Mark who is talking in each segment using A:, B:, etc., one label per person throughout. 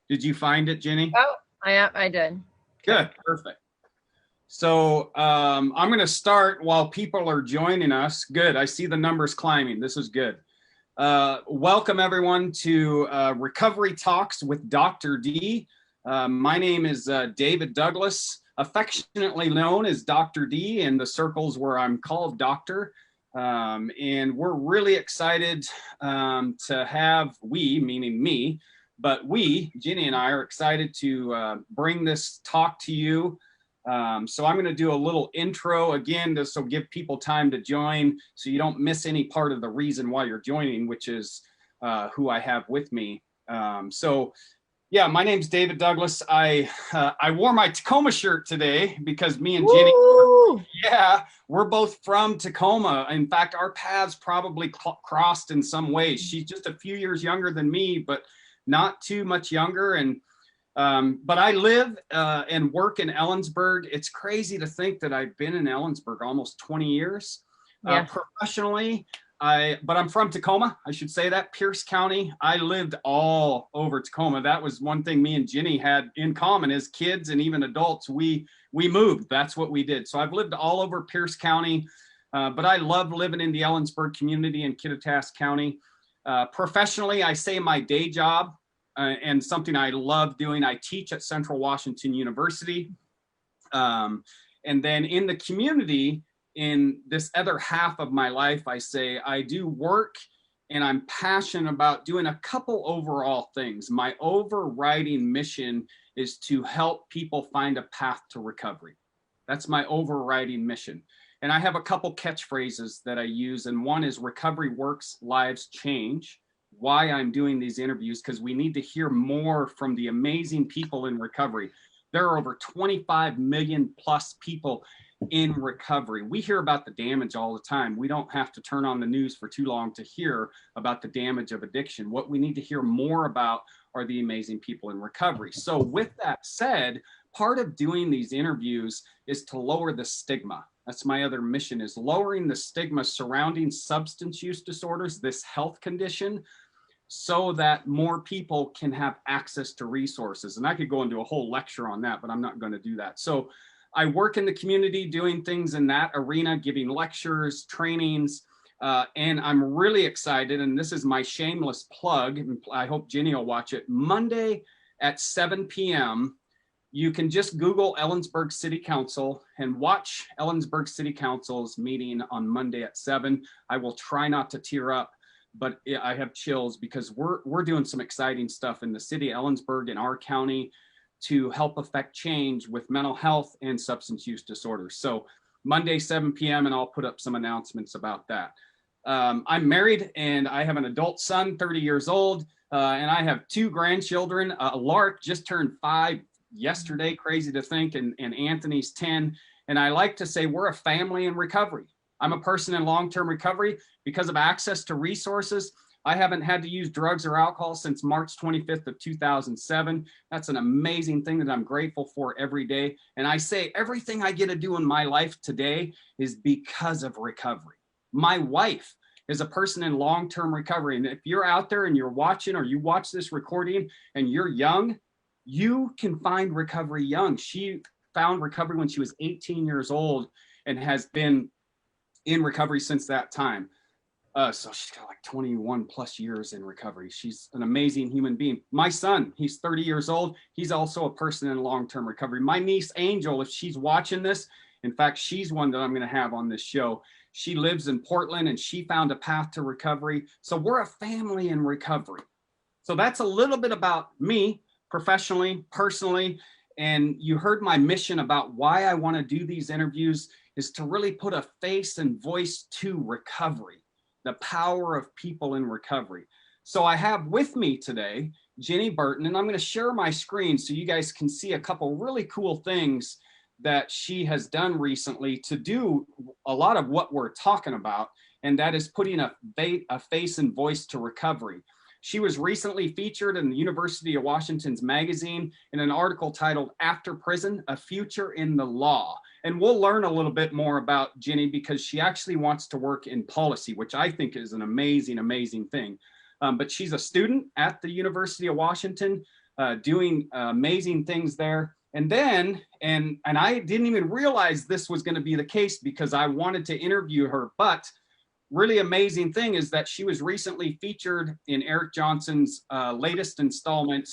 A: Did you find it, Ginny?
B: Oh, I did. Okay.
A: Good, perfect. So I'm going to start while people are joining us. Good, I see the numbers climbing. This is good. Welcome everyone to Recovery Talks with Dr. D. My name is David Douglas, affectionately known as Dr. D in the circles where I'm called Doctor. And we're really excited to have, we, meaning me, but we, Ginny and I, are excited to bring this talk to you. So I'm going to do a little intro again, just to give people time to join so you don't miss any part of the reason why you're joining, which is who I have with me. Yeah, my name's David Douglas. I wore my Tacoma shirt today because me and Ginny, yeah, we're both from Tacoma. In fact, our paths probably crossed in some ways. She's just a few years younger than me, but not too much younger. And but I live and work in Ellensburg. It's crazy to think that I've been in Ellensburg almost 20 years. Professionally, but I'm from Tacoma. I should say that, Pierce County. I lived all over Tacoma. That was one thing me and Ginny had in common as kids and even adults. We moved. That's what we did. So I've lived all over Pierce County, but I love living in the Ellensburg community in Kittitas County. Professionally, I say my day job and something I love doing. I teach at Central Washington University. And then in the community, in this other half of my life, I say I do work and I'm passionate about doing a couple overall things. My overriding mission is to help people find a path to recovery. That's my overriding mission. And I have a couple catchphrases that I use, and one is recovery works, lives change. Why I'm doing these interviews, because we need to hear more from the amazing people in recovery. There are over 25 million plus people in recovery. We hear about the damage all the time. We don't have to turn on the news for too long to hear about the damage of addiction. What we need to hear more about are the amazing people in recovery. So with that said, part of doing these interviews is to lower the stigma. That's my other mission, is lowering the stigma surrounding substance use disorders, this health condition, so that more people can have access to resources. And I could go into a whole lecture on that, but I'm not going to do that. So I work in the community doing things in that arena, giving lectures, trainings, and I'm really excited. And this is my shameless plug. I hope Ginny will watch it. Monday at 7 p.m., you can just Google Ellensburg City Council and watch Ellensburg City Council's meeting on Monday at 7. I will try not to tear up, but I have chills because we're doing some exciting stuff in the city of Ellensburg in our county to help affect change with mental health and substance use disorders. So Monday, 7 p.m., and I'll put up some announcements about that. I'm married and I have an adult son, 30 years old, and I have two grandchildren. Lark just turned 5 yesterday, crazy to think, and Anthony's 10. And I like to say we're a family in recovery. I'm a person in long-term recovery because of access to resources. I haven't had to use drugs or alcohol since March 25th of 2007. That's an amazing thing that I'm grateful for every day. And I say everything I get to do in my life today is because of recovery. My wife is a person in long-term recovery. And if you're out there and you're watching, or you watch this recording and you're young, you can find recovery young. She found recovery when she was 18 years old and has been in recovery since that time. So she's got like 21 plus years in recovery. She's an amazing human being. My son, he's 30 years old. He's also a person in long-term recovery. My niece, Angel, if she's watching this, in fact, she's one that I'm going to have on this show. She lives in Portland and she found a path to recovery. So we're a family in recovery. So that's a little bit about me professionally, personally. And you heard my mission about why I want to do these interviews is to really put a face and voice to recovery, the power of people in recovery. So I have with me today, Ginny Burton, and I'm going to share my screen so you guys can see a couple really cool things that she has done recently to do a lot of what we're talking about, and that is putting a face and voice to recovery. She was recently featured in the University of Washington's magazine in an article titled "After Prison, A Future in the Law." And we'll learn a little bit more about Ginny because she actually wants to work in policy, which I think is an amazing, amazing thing. But she's a student at the University of Washington. doing amazing things there. And then, and I didn't even realize this was going to be the case because I wanted to interview her, but really amazing thing is that she was recently featured in Eric Johnson's latest installment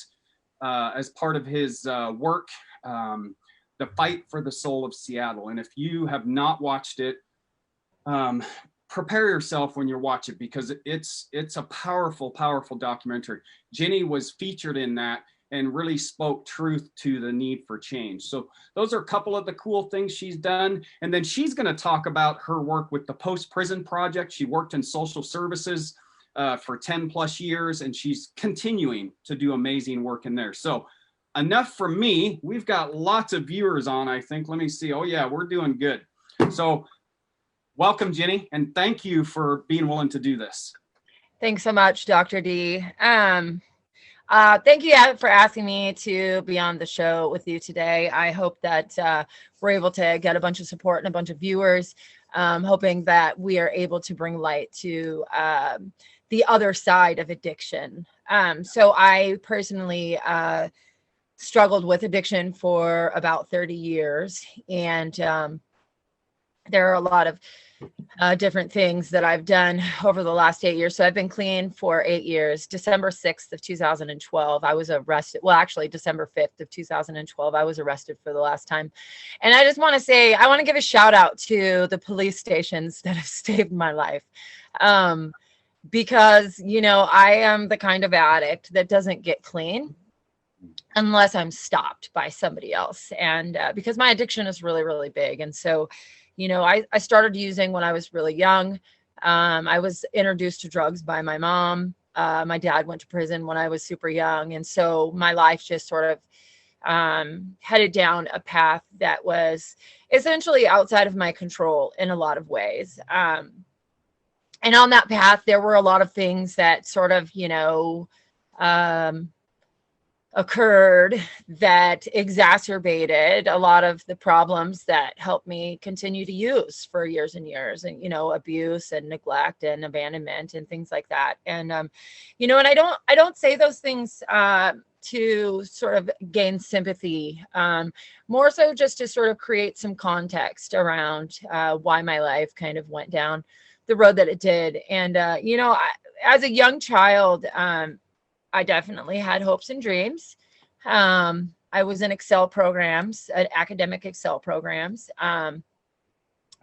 A: as part of his work, The Fight for the Soul of Seattle. And if you have not watched it, prepare yourself when you watch it because it's a powerful, powerful documentary. Ginny was featured in that and really spoke truth to the need for change. So those are a couple of the cool things she's done. And then she's going to talk about her work with the Post-Prison Project. She worked in social services for 10 plus years, and she's continuing to do amazing work in there. So enough from me. We've got lots of viewers on, I think. Let me see. Oh yeah, we're doing good. So welcome, Ginny, and thank you for being willing to do this.
B: Thanks so much, Dr. D. Thank you for asking me to be on the show with you today. I hope that we're able to get a bunch of support and a bunch of viewers, hoping that we are able to bring light to the other side of addiction. So I personally struggled with addiction for about 30 years, and there are a lot of different things that I've done over the last 8 years. So I've been clean for 8 years. December 6th of 2012, I was arrested. Well, actually December 5th of 2012, I was arrested for the last time. And I just want to say, I want to give a shout out to the police stations that have saved my life. Because, you know, I am the kind of addict that doesn't get clean unless I'm stopped by somebody else. And because my addiction is really, really big. And so, you know, I started using when I was really young. I was introduced to drugs by my mom. My dad went to prison when I was super young. And so my life just sort of headed down a path that was essentially outside of my control in a lot of ways. And on that path, there were a lot of things that sort of, you know, occurred that exacerbated a lot of the problems that helped me continue to use for years and years, and, you know, abuse and neglect and abandonment and things like that. And, you know, and I don't say those things to sort of gain sympathy, more so just to sort of create some context around why my life kind of went down the road that it did. And, you know, as a young child, I definitely had hopes and dreams. I was in Excel programs, academic Excel programs.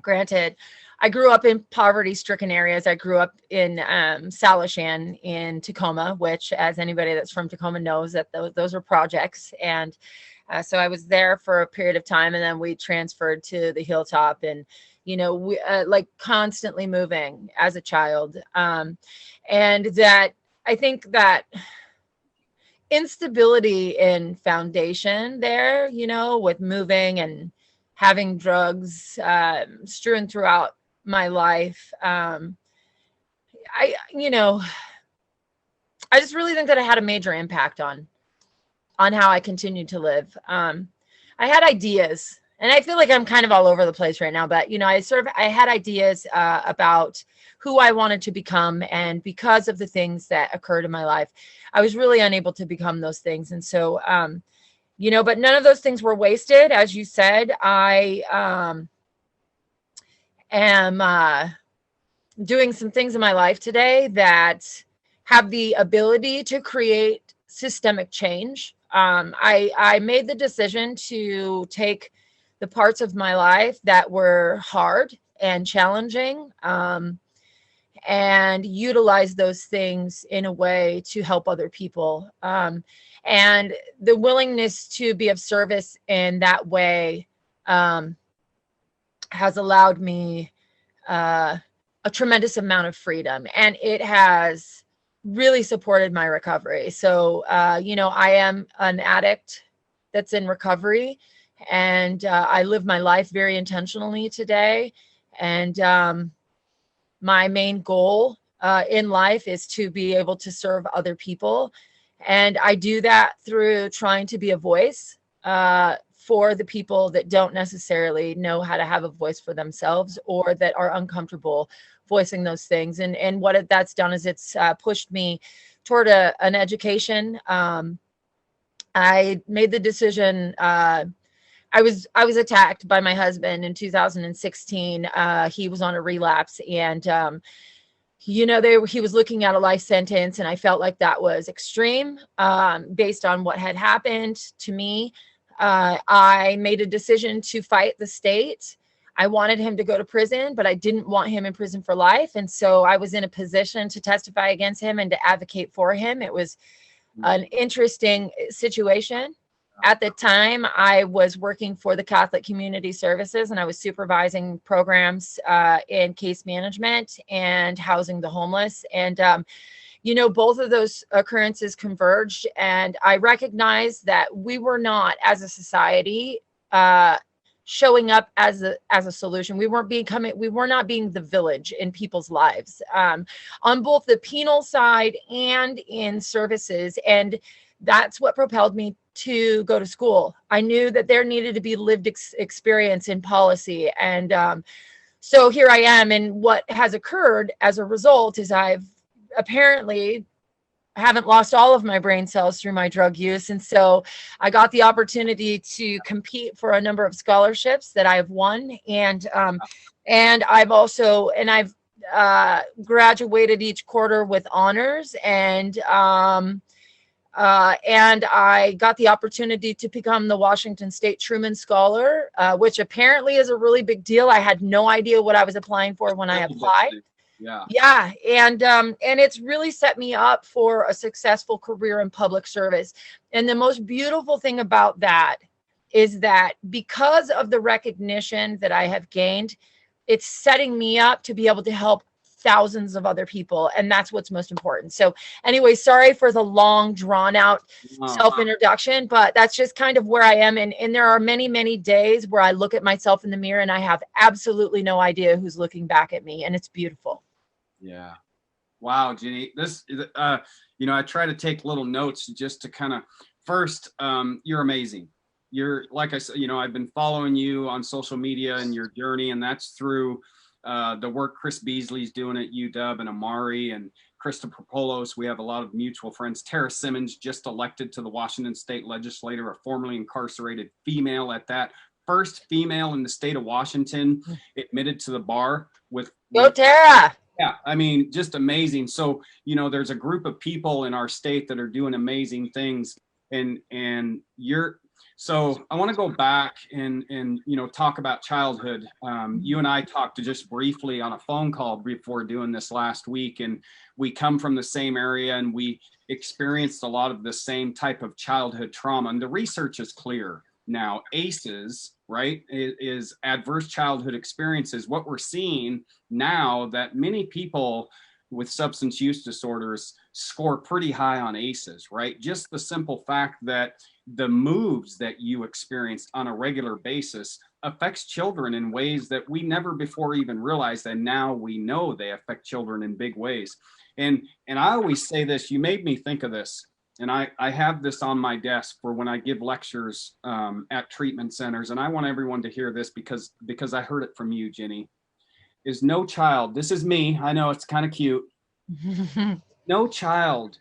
B: Granted, I grew up in poverty-stricken areas. I grew up in Salishan in Tacoma, which, as anybody that's from Tacoma knows, that those are projects. And so I was there for a period of time, and then we transferred to the Hilltop, and, you know, we like constantly moving as a child. And that I think that instability in foundation there, you know, with moving and having drugs strewn throughout my life. You know, I just really think that it had a major impact on how I continued to live. I had ideas, and I feel like I'm kind of all over the place right now, but, you know, I had ideas about who I wanted to become. And because of the things that occurred in my life, I was really unable to become those things. And so, you know, but none of those things were wasted. As you said, I am doing some things in my life today that have the ability to create systemic change. I made the decision to take the parts of my life that were hard and challenging, and utilize those things in a way to help other people. And the willingness to be of service in that way has allowed me a tremendous amount of freedom, and it has really supported my recovery. So, you know, I am an addict that's in recovery, and I live my life very intentionally today. And my main goal in life is to be able to serve other people. And I do that through trying to be a voice for the people that don't necessarily know how to have a voice for themselves, or that are uncomfortable voicing those things. And what that's done is it's pushed me toward an education I made the decision. I was attacked by my husband in 2016. He was on a relapse, and he was looking at a life sentence, and I felt like that was extreme based on what had happened to me. I made a decision to fight the state. I wanted him to go to prison, but I didn't want him in prison for life. And so I was in a position to testify against him and to advocate for him. It was an interesting situation. At the time, I was working for the Catholic Community Services, and I was supervising programs in case management and housing the homeless. And, both of those occurrences converged, and I recognized that we were not, as a society, showing up as a solution. We were not being the village in people's lives, on both the penal side and in services. And that's what propelled me to go to school. I knew that there needed to be lived experience in policy. And so here I am. And what has occurred as a result is I've apparently haven't lost all of my brain cells through my drug use. And so I got the opportunity to compete for a number of scholarships that I've won. And I've graduated each quarter with honors. And I got the opportunity to become the Washington State Truman Scholar, which apparently is a really big deal. I had no idea what I was applying for when I applied. Yeah. And it's really set me up for a successful career in public service. And the most beautiful thing about that is that because of the recognition that I have gained, it's setting me up to be able to help thousands of other people. And that's what's most important. So anyway, sorry for the long drawn out self-introduction, but that's just kind of where I am. And there are many, many days where I look at myself in the mirror and I have absolutely no idea who's looking back at me. And it's beautiful.
A: Yeah. Wow, Ginny, this, I try to take little notes just to kind of first, you're amazing. You're, like I said, I've been following you on social media and your journey, and that's through the work Chris Beasley's doing at UW, and Amari and Christopher Polos. We have a lot of mutual friends. Tara Simmons, just elected to the Washington State Legislature, a formerly incarcerated female at that. First female in the state of Washington admitted to the bar with
B: Go Tara.
A: Yeah, I mean, just amazing. So, there's a group of people in our state that are doing amazing things, and so I want to go back and talk about childhood. You and I talked just briefly on a phone call before doing this last week, and we come from the same area and we experienced a lot of the same type of childhood trauma. And the research is clear now. ACEs, right, is adverse childhood experiences. What we're seeing now that many people with substance use disorders score pretty high on ACEs, right? Just the simple fact that the moves that you experience on a regular basis affects children in ways that we never before even realized, and now we know they affect children in big ways. And I always say this, you made me think of this, and I have this on my desk for when I give lectures at treatment centers, and I want everyone to hear this because I heard it from you, Ginny, is no child, this is me, I know it's kind of cute, no child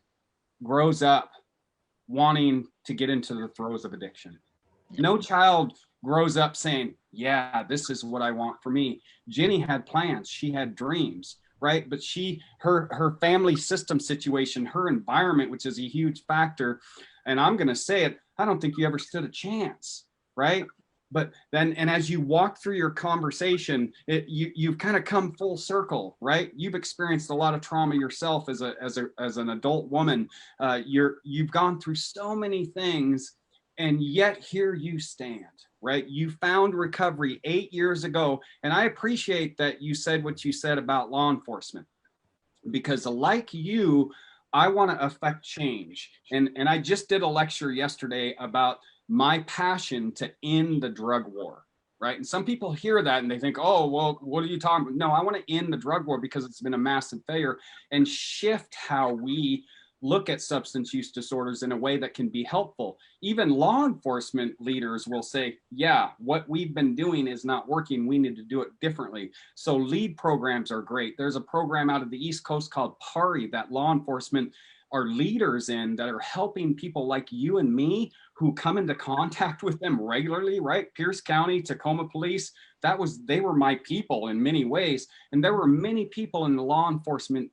A: grows up wanting to get into the throes of addiction. No child grows up saying, yeah, this is what I want for me. Ginny had plans, she had dreams, right? But her family system situation, her environment, which is a huge factor, and I'm going to say it, I don't think you ever stood a chance, right? But then, and as you walk through your conversation, you've kind of come full circle, right? You've experienced a lot of trauma yourself as an adult woman. You've gone through so many things, and yet here you stand, right? You found recovery 8 years ago, and I appreciate that you said what you said about law enforcement, because like you, I want to affect change. And I just did a lecture yesterday about my passion to end the drug war, right? And some people hear that and they think, oh, well, what are you talking about? No, I want to end the drug war because it's been a massive failure and shift how we look at substance use disorders in a way that can be helpful. Even law enforcement leaders will say, yeah, what we've been doing is not working. We need to do it differently. So LEAD programs are great. There's a program out of the East Coast called PARI that law enforcement are leaders in that are helping people like you and me who come into contact with them regularly, right? Pierce County, Tacoma Police, they were my people in many ways. And there were many people in the law enforcement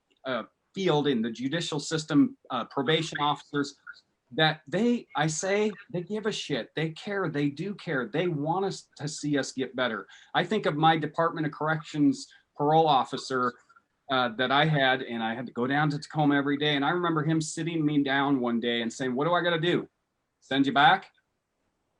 A: field, in the judicial system, probation officers, that they give a shit. They care. They do care. They want us to see us get better. I think of my Department of Corrections parole officer that I had, and I had to go down to Tacoma every day. And I remember him sitting me down one day and saying, "What do I got to do? Send you back?"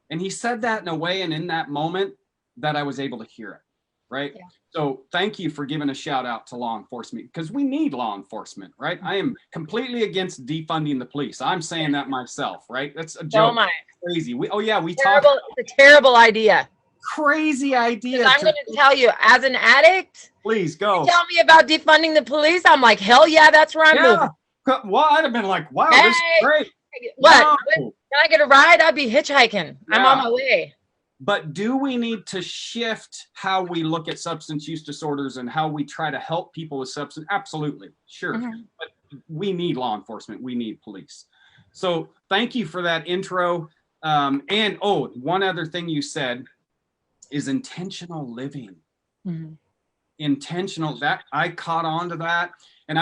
A: And he said that in a way, and in that moment, that I was able to hear it. Right. Yeah. So thank you for giving a shout out to law enforcement, because we need law enforcement. Right. I am completely against defunding the police. I'm saying that myself. Right. That's a joke. Oh my. Crazy. We talked.
B: It's a terrible idea.
A: Crazy idea.
B: I'm going to tell you, as an addict,
A: please go.
B: Tell me about defunding the police. I'm like, hell yeah, that's where I'm moving.
A: Well, I'd have been like, wow, this is great.
B: What? No. Can I get a ride? I'd be hitchhiking. Yeah. I'm on my way.
A: But do we need to shift how we look at substance use disorders and how we try to help people with substance? Absolutely. Sure. Mm-hmm. But we need law enforcement. We need police. So thank you for that intro. And one other thing you said is intentional living. Mm-hmm. Intentional, that I caught on to that. And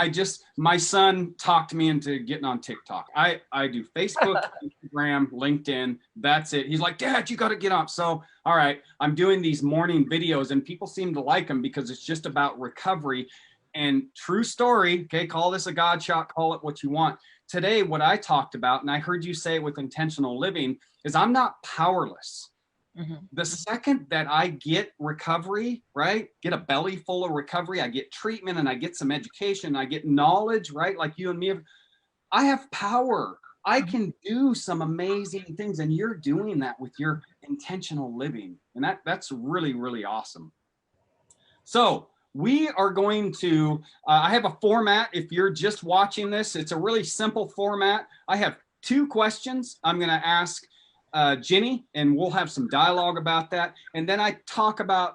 A: my son talked me into getting on TikTok. I do Facebook, Instagram, LinkedIn. That's it. He's like, "Dad, you got to get on." So, all right, I'm doing these morning videos, and people seem to like them because it's just about recovery. And true story, okay, call this a God shot, call it what you want. Today, what I talked about, and I heard you say it with intentional living, is I'm not powerless. Mm-hmm. The second that I get recovery, right, get a belly full of recovery, I get treatment and I get some education, I get knowledge, right, like you and me, I have power. I can do some amazing things, and you're doing that with your intentional living. And that's really, really awesome. So we are going to, I have a format. If you're just watching this, it's a really simple format. I have 2 questions I'm going to ask Ginny, and we'll have some dialogue about that. And then I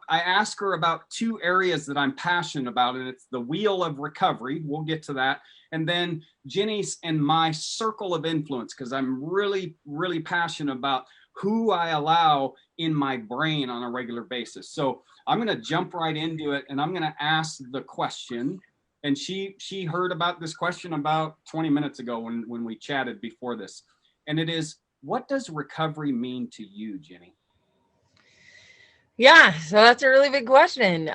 A: ask her about 2 areas that I'm passionate about, and it's the wheel of recovery. We'll get to that. And then Ginny's and my circle of influence, because I'm really, really passionate about who I allow in my brain on a regular basis. So I'm going to jump right into it, and I'm going to ask the question. And she heard about this question about 20 minutes ago when we chatted before this. And it is, what does recovery mean to you, Ginny?
B: Yeah, so that's a really big question.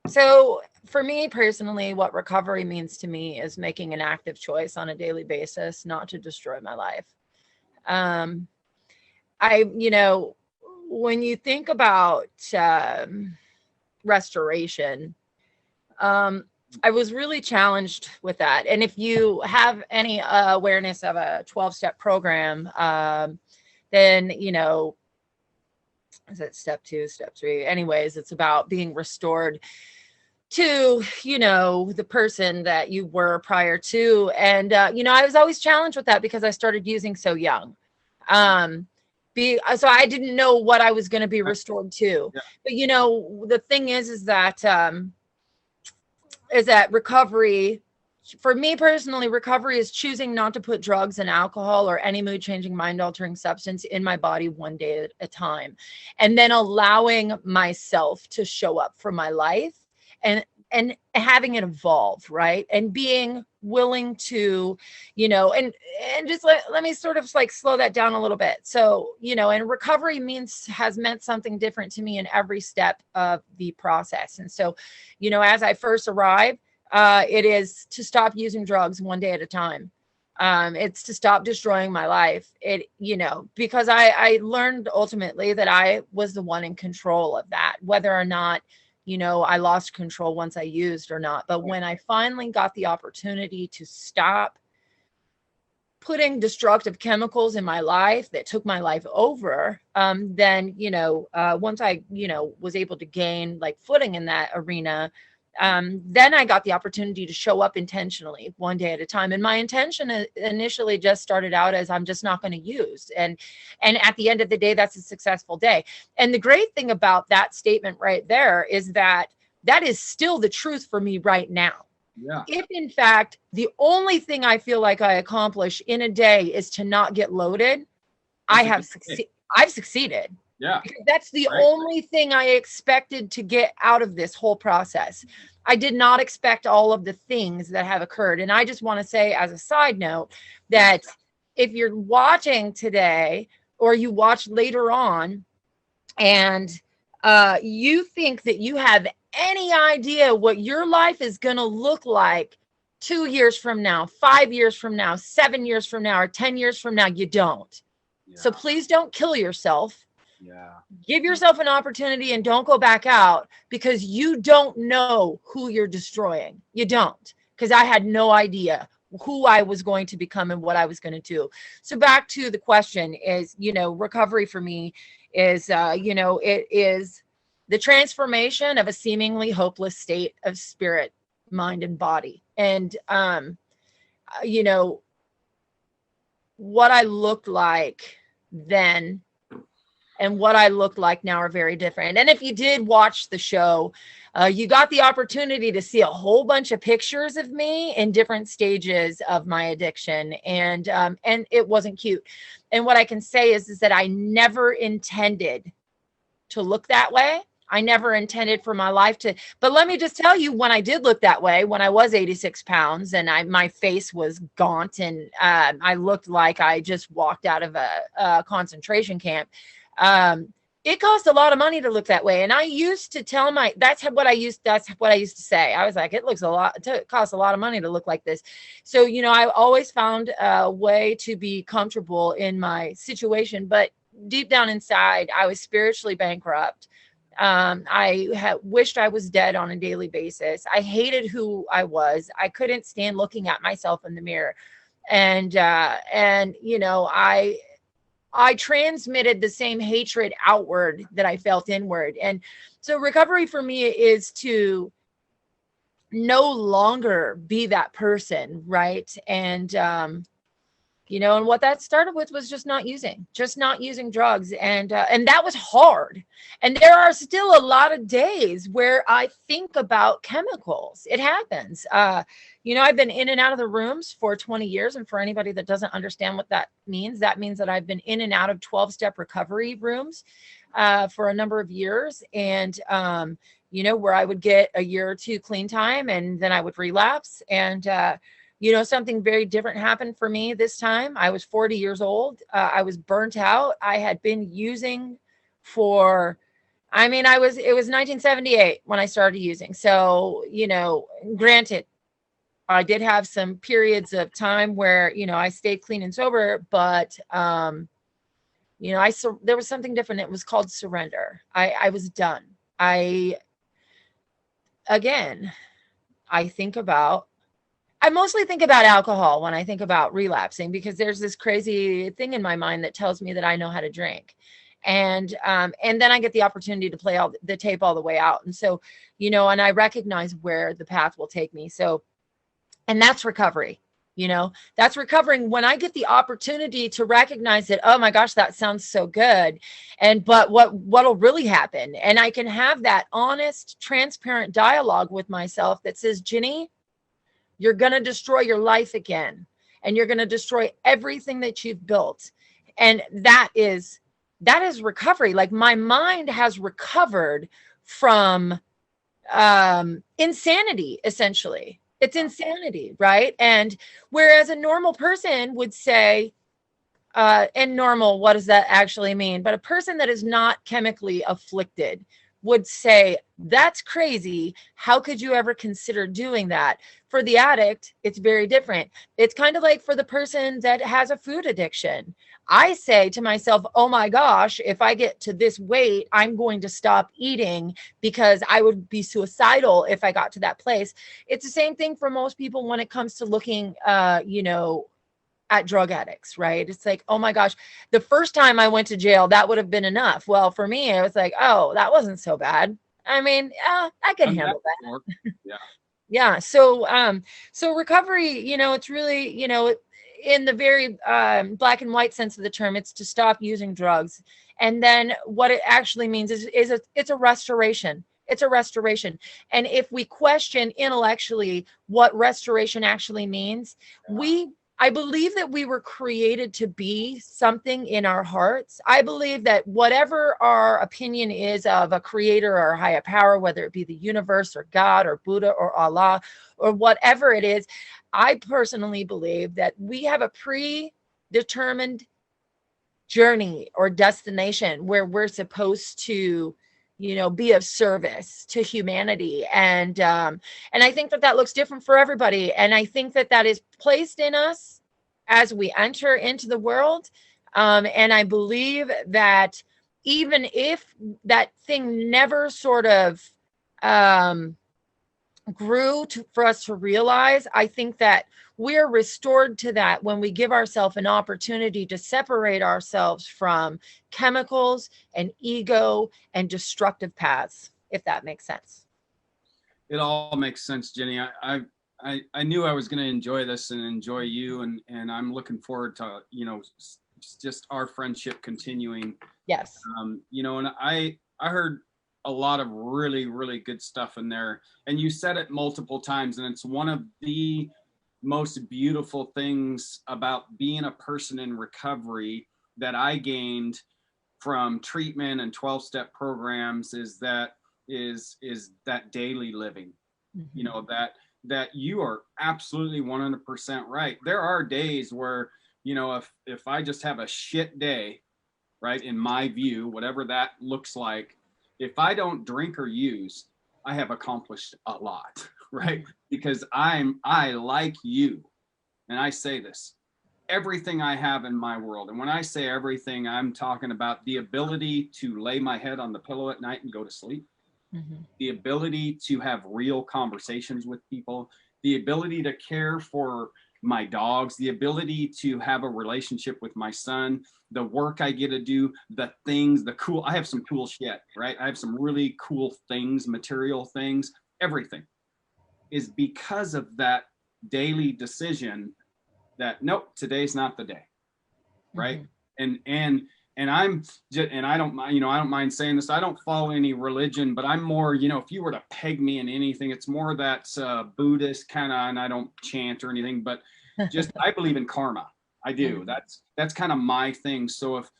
B: So for me personally, what recovery means to me is making an active choice on a daily basis not to destroy my life. When you think about restoration, I was really challenged with that. And if you have any awareness of a 12-step program, then, is it step 2, step 3? Anyways, it's about being restored to, the person that you were prior to. And, I was always challenged with that because I started using so young. So I didn't know what I was going to be restored to. Yeah. But, the thing is that recovery, for me personally, recovery is choosing not to put drugs and alcohol or any mood-changing, mind-altering substance in my body one day at a time, and then allowing myself to show up for my life and having it evolve, right? And being willing to, and just let me sort of like slow that down a little bit. So, and recovery has meant something different to me in every step of the process. And so, as I first arrived, it is to stop using drugs one day at a time. It's to stop destroying my life. Because I learned ultimately that I was the one in control of that, whether or not I lost control once I used or not. But when I finally got the opportunity to stop putting destructive chemicals in my life that took my life over, then, once I, was able to gain like footing in that arena, then I got the opportunity to show up intentionally one day at a time. And my intention initially just started out as I'm just not going to use. And at the end of the day, that's a successful day. And the great thing about that statement right there is that is still the truth for me right now.
A: Yeah.
B: If in fact, the only thing I feel like I accomplish in a day is to not get loaded, I've succeeded.
A: Yeah.
B: Because that's the
A: Right.
B: only thing I expected to get out of this whole process. I did not expect all of the things that have occurred. And I just want to say, as a side note, that if you're watching today or you watch later on and you think that you have any idea what your life is going to look like 2 years from now, 5 years from now, 7 years from now, or 10 years from now, you don't.
A: Yeah.
B: So please don't kill yourself.
A: Yeah.
B: Give yourself an opportunity and don't go back out, because you don't know who you're destroying. You don't, because I had no idea who I was going to become and what I was going to do. So back to the question is, recovery for me is, it is the transformation of a seemingly hopeless state of spirit, mind, and body. And, what I looked like then and what I look like now are very different. And if you did watch the show, you got the opportunity to see a whole bunch of pictures of me in different stages of my addiction. And it wasn't cute. And what I can say is that I never intended to look that way. I never intended for my life to, but let me just tell you, when I did look that way, when I was 86 pounds and my face was gaunt and I looked like I just walked out of a concentration camp. It cost a lot of money to look that way. And I used to tell that's what I used to say. I was like, it costs a lot of money to look like this. So, I always found a way to be comfortable in my situation, but deep down inside, I was spiritually bankrupt. I wished I was dead on a daily basis. I hated who I was. I couldn't stand looking at myself in the mirror. And I transmitted the same hatred outward that I felt inward. And so recovery for me is to no longer be that person, right? And, and what that started with was just not using drugs. And that was hard. And there are still a lot of days where I think about chemicals. It happens. I've been in and out of the rooms for 20 years. And for anybody that doesn't understand what that means that I've been in and out of 12-step recovery rooms for a number of years. And, where I would get a year or two clean time and then I would relapse. And, something very different happened for me this time. I was 40 years old. I was burnt out. I had been using it was 1978 when I started using. So, granted, I did have some periods of time where, I stayed clean and sober, but, there was something different. It was called surrender. I was done. I mostly think about alcohol when I think about relapsing, because there's this crazy thing in my mind that tells me that I know how to drink. And then I get the opportunity to play all the tape all the way out. And so, and I recognize where the path will take me. So, and that's recovery, that's recovering when I get the opportunity to recognize that, oh my gosh, that sounds so good. But what'll really happen? And I can have that honest, transparent dialogue with myself that says, Ginny, you're going to destroy your life again, and you're going to destroy everything that you've built. And that is recovery. Like, my mind has recovered from insanity, essentially. It's insanity, right? And whereas a normal person would say, and normal, what does that actually mean? But a person that is not chemically afflicted would say, that's crazy. How could you ever consider doing that? For the addict, it's very different. It's kind of like for the person that has a food addiction. I say to myself, oh my gosh, if I get to this weight, I'm going to stop eating, because I would be suicidal if I got to that place. It's the same thing for most people when it comes to looking, at drug addicts, right? It's like, oh my gosh, the first time I went to jail, that would have been enough. Well, for me, it was like, oh, that wasn't so bad. I mean, I can handle that.
A: Yeah.
B: Yeah. So recovery, it's really, in the very black and white sense of the term, it's to stop using drugs. And then what it actually means is it's a restoration. It's a restoration. And if we question intellectually what restoration actually means, I believe that we were created to be something in our hearts. I believe that whatever our opinion is of a creator or a higher power, whether it be the universe or God or Buddha or Allah or whatever it is, I personally believe that we have a predetermined journey or destination where we're supposed to, be of service to humanity. And I think that looks different for everybody. And I think that is placed in us as we enter into the world. And I believe that even if that thing never sort of grew for us to realize, I think that we're restored to that when we give ourselves an opportunity to separate ourselves from chemicals and ego and destructive paths, if that makes sense.
A: It all makes sense, Jenny. I knew I was going to enjoy this and enjoy you, and I'm looking forward to, just our friendship continuing.
B: Yes.
A: And I heard a lot of really, really good stuff in there, and you said it multiple times, and it's one of the most beautiful things about being a person in recovery that I gained from treatment and 12-step programs is that daily living.
B: Mm-hmm.
A: That you are absolutely 100% right. There are days where, if I just have a shit day, right, in my view, whatever that looks like, if I don't drink or use, I have accomplished a lot, right? Because I like you, and I say this, everything I have in my world, and when I say everything, I'm talking about the ability to lay my head on the pillow at night and go to sleep, mm-hmm. the ability to have real conversations with people, the ability to care for my dogs, the ability to have a relationship with my son, the work I get to do, the things, I have some cool shit, right? I have some really cool things, material things, everything is because of that daily decision that, nope, today's not the day, right? Mm-hmm. And I'm just, and I don't mind, I don't mind saying this. I don't follow any religion, but I'm more, if you were to peg me in anything, it's more that Buddhist kind of, and I don't chant or anything, but just, I believe in karma. I do. Mm-hmm. That's kind of my thing. So if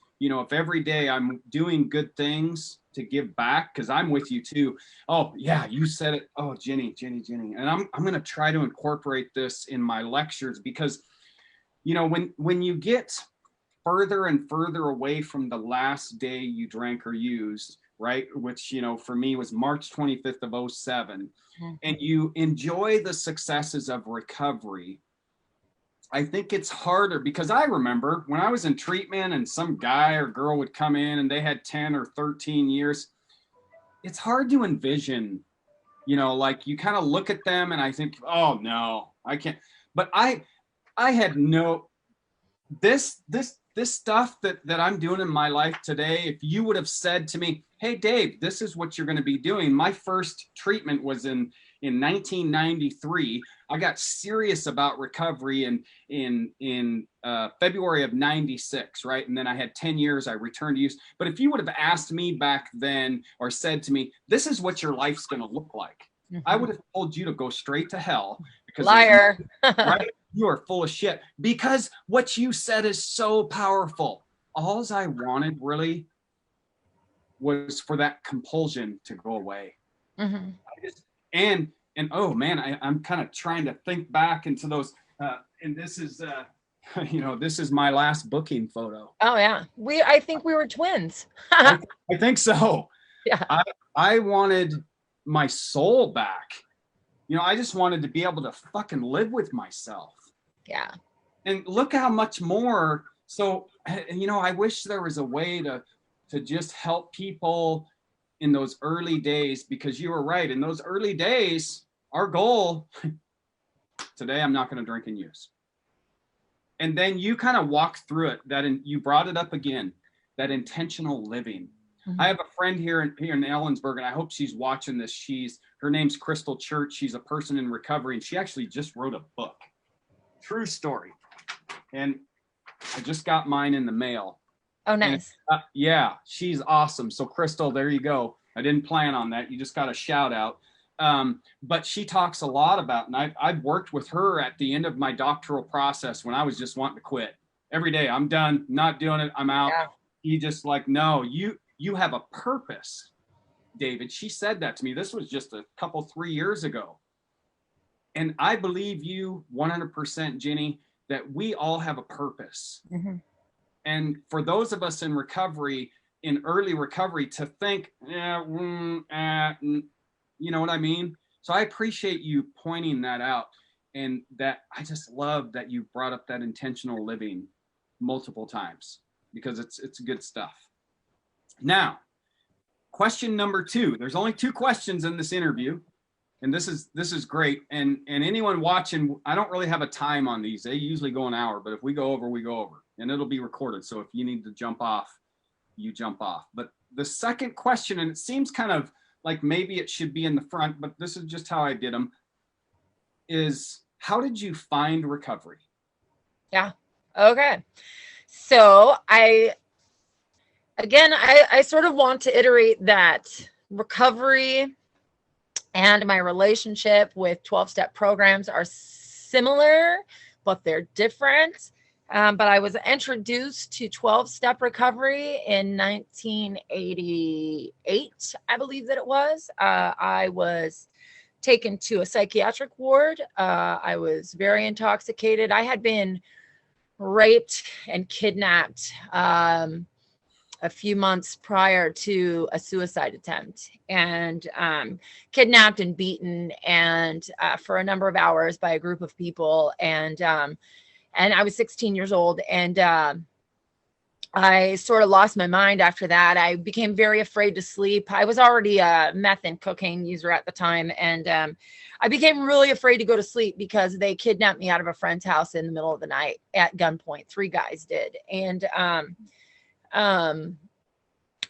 A: every day I'm doing good things to give back, because I'm with you too. Oh yeah, you said it. Oh, Ginny. And I'm going to try to incorporate this in my lectures, because, when you get further and further away from the last day you drank or used, right? Which, for me was March 25th of 2007. Mm-hmm. And you enjoy the successes of recovery, I think it's harder, because I remember when I was in treatment and some guy or girl would come in and they had 10 or 13 years, it's hard to envision, like you kind of look at them and I think, oh no, I can't. But I had this stuff that I'm doing in my life today. If you would have said to me, hey, Dave, this is what you're going to be doing. My first treatment was in 1993. I got serious about recovery in February of 96, right? And then I had 10 years, I returned to use. But if you would have asked me back then, or said to me, this is what your life's going to look like, mm-hmm. I would have told you to go straight to hell. Because
B: liar.
A: Right? You are full of shit, because what you said is so powerful. All I wanted really was for that compulsion to go away. Mm-hmm. And oh man, I'm kind of trying to think back into those, and this is, this is my last booking photo.
B: Oh yeah, I think we were twins.
A: I think so.
B: Yeah.
A: I wanted my soul back. I just wanted to be able to fucking live with myself.
B: Yeah.
A: And look how much more. So, I wish there was a way to just help people in those early days, because you were right. In those early days, our goal, today I'm not going to drink and use. And then you kind of walk through it, you brought it up again, that intentional living. Mm-hmm. I have a friend here in Ellensburg, and I hope she's watching this. Her name's Crystal Church. She's a person in recovery, and she actually just wrote a book. True story. And I just got mine in the mail.
B: Oh, nice.
A: And, yeah, she's awesome. So Crystal, there you go. I didn't plan on that. You just got a shout out. But she talks a lot about, and I've worked with her at the end of my doctoral process when I was just wanting to quit every day. I'm done, not doing it. I'm out.
B: Yeah.
A: He just like, no, you have a purpose, David. She said that to me. This was just a couple, 3 years ago. And I believe you 100%, Ginny, that we all have a purpose.
B: Mm-hmm.
A: And for those of us in recovery, in early recovery, to think, you know what I mean? So I appreciate you pointing that out. And that I just love that you brought up that intentional living multiple times, because it's good stuff. Now, question number 2. There's only 2 questions in this interview. And this is great. And anyone watching, I don't really have a time on these. They usually go an hour, but if we go over, we go over, and it'll be recorded. So if you need to jump off, you jump off. But the second question, and it seems kind of like maybe it should be in the front, but this is just how I did them, is how did you find recovery?
B: Yeah. Okay. So I sort of want to iterate that recovery and my relationship with 12-step programs are similar, but they're different. But I was introduced to 12-step recovery in 1988, I believe that it was. I was taken to a psychiatric ward. I was very intoxicated. I had been raped and kidnapped a few months prior to a suicide attempt, and kidnapped and beaten and for a number of hours by a group of people. And I was 16 years old, and I sort of lost my mind after that. I became very afraid to sleep. I was already a meth and cocaine user at the time, and I became really afraid to go to sleep because they kidnapped me out of a friend's house in the middle of the night at gunpoint. 3 guys did. And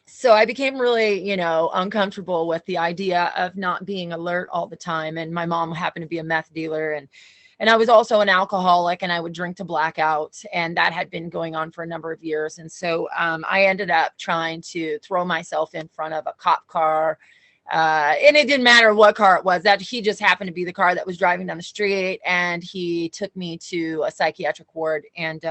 B: so I became really, uncomfortable with the idea of not being alert all the time. And my mom happened to be a meth dealer, and I was also an alcoholic, and I would drink to blackout, and that had been going on for a number of years. And so I ended up trying to throw myself in front of a cop car. And it didn't matter what car it was, that he just happened to be the car that was driving down the street, and he took me to a psychiatric ward. And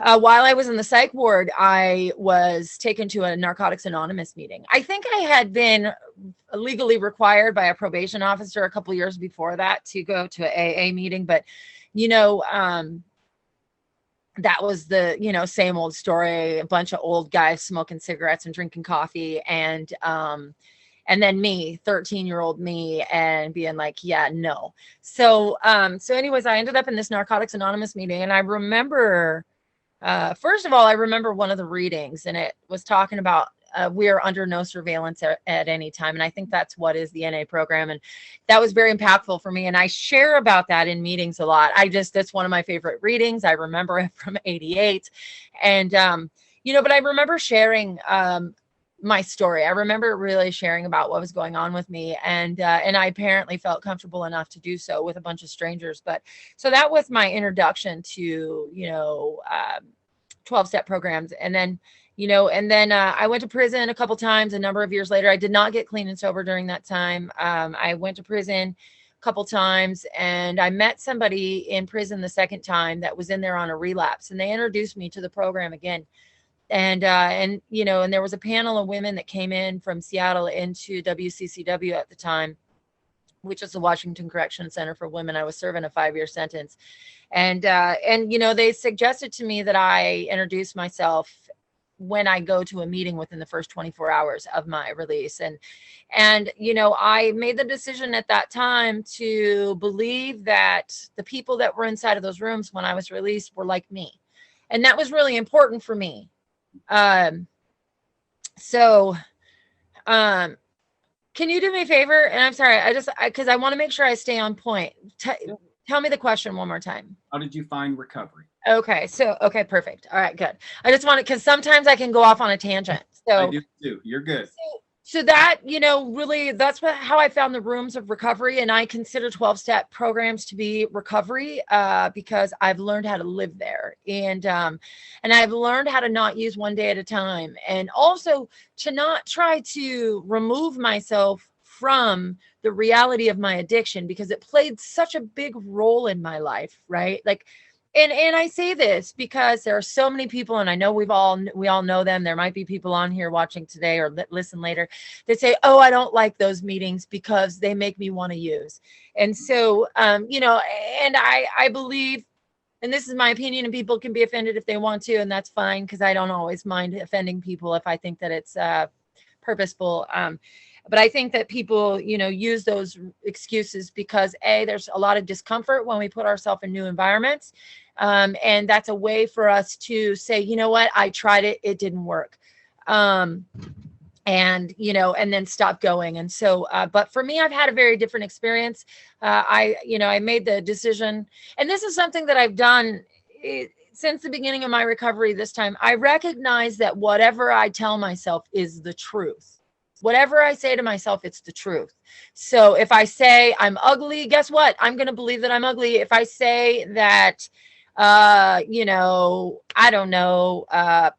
B: while I was in the psych ward, I was taken to a Narcotics Anonymous meeting. I think I had been legally required by a probation officer a couple years before that to go to an AA meeting, but that was the same old story, a bunch of old guys smoking cigarettes and drinking coffee, and then me, 13-year-old me, and being like, yeah, no. So anyways, I ended up in this Narcotics Anonymous meeting, and I remember, first of all, I remember one of the readings, and it was talking about we are under no surveillance at any time. And I think that's what is the NA program. And that was very impactful for me. And I share about that in meetings a lot. That's one of my favorite readings. I remember it from 88. And, but I remember sharing my story. I remember really sharing about what was going on with me. And I apparently felt comfortable enough to do so with a bunch of strangers. But so that was my introduction to, 12-step programs. And then, I went to prison a couple times, a number of years later. I did not get clean and sober during that time. I went to prison a couple times, and I met somebody in prison the second time that was in there on a relapse, and they introduced me to the program again. And there was a panel of women that came in from Seattle into WCCW at the time, which is the Washington Correction Center for Women. I was serving a 5-year sentence. And they suggested to me that I introduce myself when I go to a meeting within the first 24 hours of my release. And I made the decision at that time to believe that the people that were inside of those rooms when I was released were like me. And that was really important for me. Can you do me a favor? And I'm sorry, because I want to make sure I stay on point. Tell me the question one more time.
A: How did you find recovery?
B: Okay. Okay, perfect. All right, good. I just want to, because sometimes I can go off on a tangent. So
A: I do too. You're good.
B: So that, really, that's how I found the rooms of recovery. And I consider 12-step programs to be recovery, because I've learned how to live there. And I've learned how to not use one day at a time. And also to not try to remove myself from the reality of my addiction, because it played such a big role in my life, right? Like, and I say this because there are so many people, and I know we all know them. There might be people on here watching today or listen later that say, "Oh, I don't like those meetings because they make me want to use." And so, and I believe, and this is my opinion, and people can be offended if they want to, and that's fine, because I don't always mind offending people if I think that it's purposeful. But I think that people, use those excuses because there's a lot of discomfort when we put ourselves in new environments. And that's a way for us to say, you know what, I tried it, it didn't work. And then stop going. And so, but for me, I've had a very different experience. I made the decision, and this is something that I've done since the beginning of my recovery. This time, I recognize that whatever I tell myself is the truth. Whatever I say to myself, it's the truth. So if I say I'm ugly, guess what? I'm going to believe that I'm ugly. If I say that, I don't know, that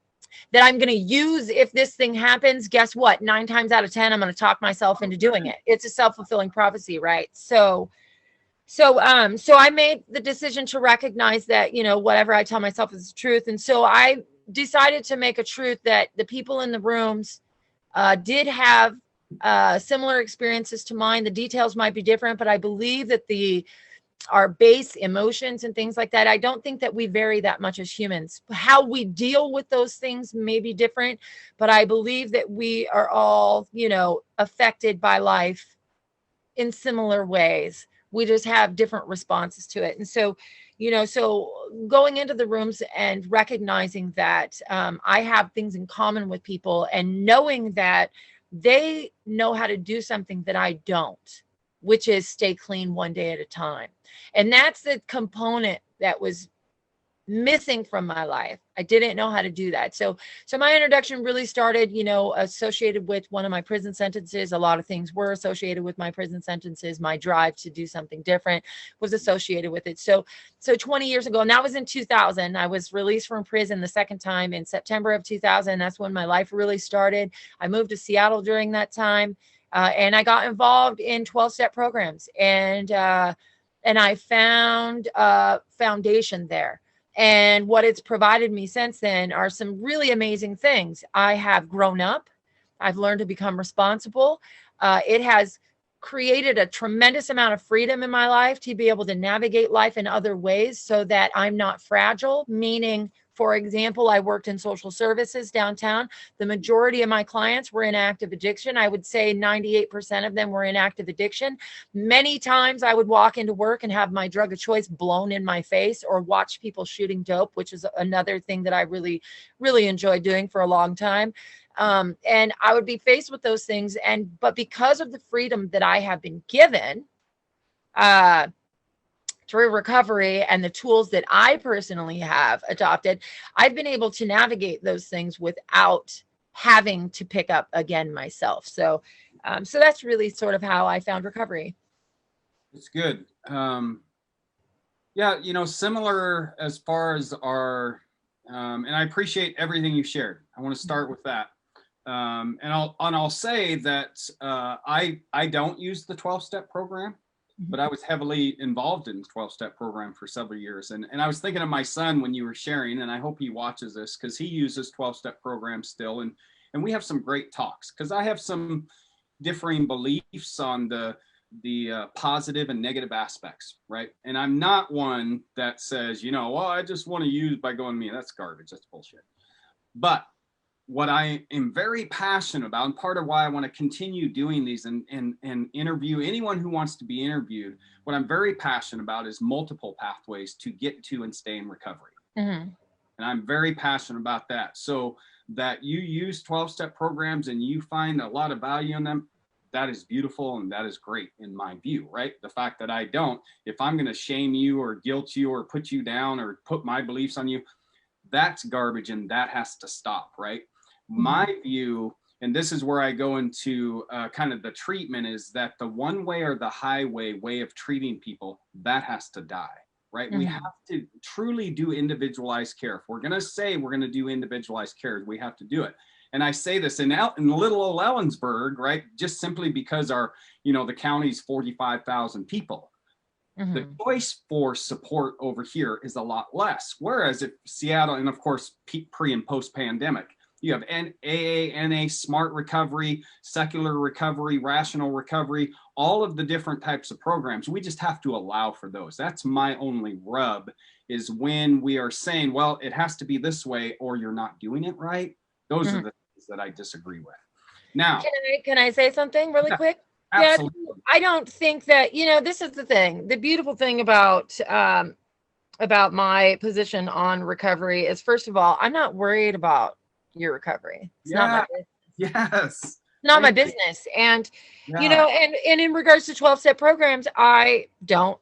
B: I'm going to use if this thing happens, guess what? 9 times out of 10, I'm going to talk myself into doing it. It's a self-fulfilling prophecy, right? So I made the decision to recognize that, whatever I tell myself is the truth. And so I decided to make a truth that the people in the rooms did have similar experiences to mine. The details might be different, but I believe that our base emotions and things like that, I don't think that we vary that much as humans. How we deal with those things may be different, but I believe that we are all, affected by life in similar ways. We just have different responses to it. And so, so going into the rooms and recognizing that I have things in common with people, and knowing that they know how to do something that I don't, which is stay clean one day at a time. And that's the component that was missing from my life. I didn't know how to do that. So my introduction really started, associated with one of my prison sentences. A lot of things were associated with my prison sentences. My drive to do something different was associated with it. So 20 years ago, and that was in 2000, I was released from prison the second time in September of 2000. That's when my life really started. I moved to Seattle during that time. And I got involved in 12-step programs, and I found a foundation there. And what it's provided me since then are some really amazing things. I have grown up. I've learned to become responsible. It has created a tremendous amount of freedom in my life to be able to navigate life in other ways so that I'm not fragile, meaning, for example, I worked in social services downtown. The majority of my clients were in active addiction. I would say 98% of them were in active addiction. Many times I would walk into work and have my drug of choice blown in my face, or watch people shooting dope, which is another thing that I really, really enjoyed doing for a long time. And I would be faced with those things. But because of the freedom that I have been given, through recovery and the tools that I personally have adopted, I've been able to navigate those things without having to pick up again myself. So that's really sort of how I found recovery.
A: It's good. Yeah, similar as far as our, and I appreciate everything you shared. I want to start with that. And I'll say that I don't use the 12-step program, but I was heavily involved in the 12-step program for several years. And I was thinking of my son when you were sharing, and I hope he watches this, because he uses 12-step program still. And we have some great talks, because I have some differing beliefs on the positive and negative aspects, right? And I'm not one that says, well, I just want to use by going me. That's garbage. That's bullshit. But what I am very passionate about, and part of why I want to continue doing these and interview anyone who wants to be interviewed, what I'm very passionate about is multiple pathways to get to and stay in recovery. Mm-hmm. And I'm very passionate about that. So that you use 12-step programs and you find a lot of value in them, that is beautiful, and that is great in my view, right? The fact that I don't, if I'm going to shame you or guilt you or put you down or put my beliefs on you, that's garbage, and that has to stop, right? My view and this is where I go into kind of the treatment, is that the one way or the highway way of treating people, that has to die, right? We have to truly do individualized care. If we're going to say we're going to do individualized care, we have to do it. And I say this in little old Ellensburg, right? Just simply because our, the county's 45,000 people. The choice for support over here is a lot less. Whereas if Seattle, and of course, pre and post pandemic, you have AA, NA, smart recovery, secular recovery, rational recovery, all of the different types of programs. We just have to allow for those. That's my only rub, is when we are saying, well, it has to be this way or you're not doing it right. Those are the things that I disagree with. Now,
B: can I say something really quick?
A: Absolutely.
B: Yeah, I don't think that, this is the thing. The beautiful thing about my position on recovery is, first of all, I'm not worried about your recovery. It's not my business.
A: Yes.
B: Not my business. And, and in regards to 12-step programs, I don't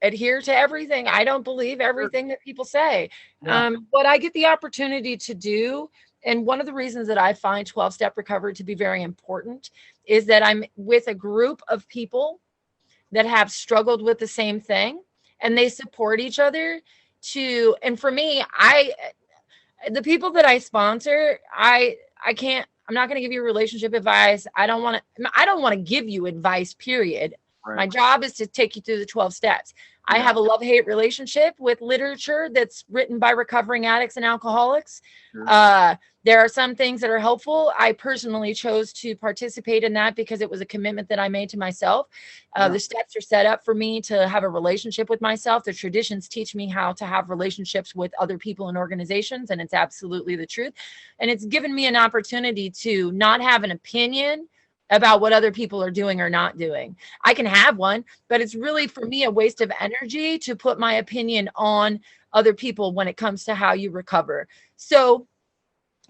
B: adhere to everything. I don't believe everything that people say. What I get the opportunity to do, and one of the reasons that I find 12-step recovery to be very important, is that I'm with a group of people that have struggled with the same thing, and they support each other and for me, the people that I sponsor, I'm not going to give you relationship advice. I don't want to give you advice, period. Right. My job is to take you through the 12 steps. I have a love-hate relationship with literature that's written by recovering addicts and alcoholics. There are some things that are helpful. I personally chose to participate in that because it was a commitment that I made to myself. The steps are set up for me to have a relationship with myself. The traditions teach me how to have relationships with other people and organizations, and it's absolutely the truth. And it's given me an opportunity to not have an opinion about what other people are doing or not doing. I can have one, but it's really, for me, a waste of energy to put my opinion on other people when it comes to how you recover. So,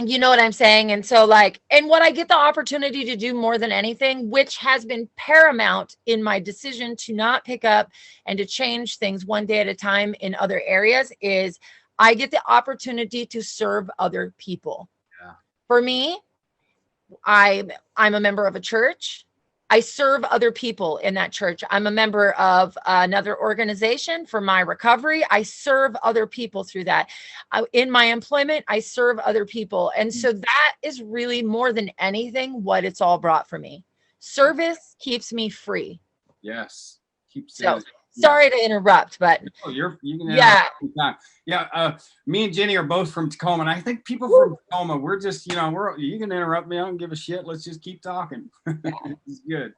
B: you know what I'm saying? And so and what I get the opportunity to do more than anything, which has been paramount in my decision to not pick up and to change things one day at a time in other areas, is I get the opportunity to serve other people. For me, I'm a member of a church. I serve other people in that church. I'm a member of another organization for my recovery. I serve other people through that. In my employment, I serve other people. And so that is really, more than anything, what it's all brought for me. Service keeps me free.
A: Yes.
B: Sorry to interrupt, but
A: you can interrupt. Me and Ginny are both from Tacoma, and I think people from Tacoma, we're just, you can interrupt me. I don't give a shit. Let's just keep talking. It's good.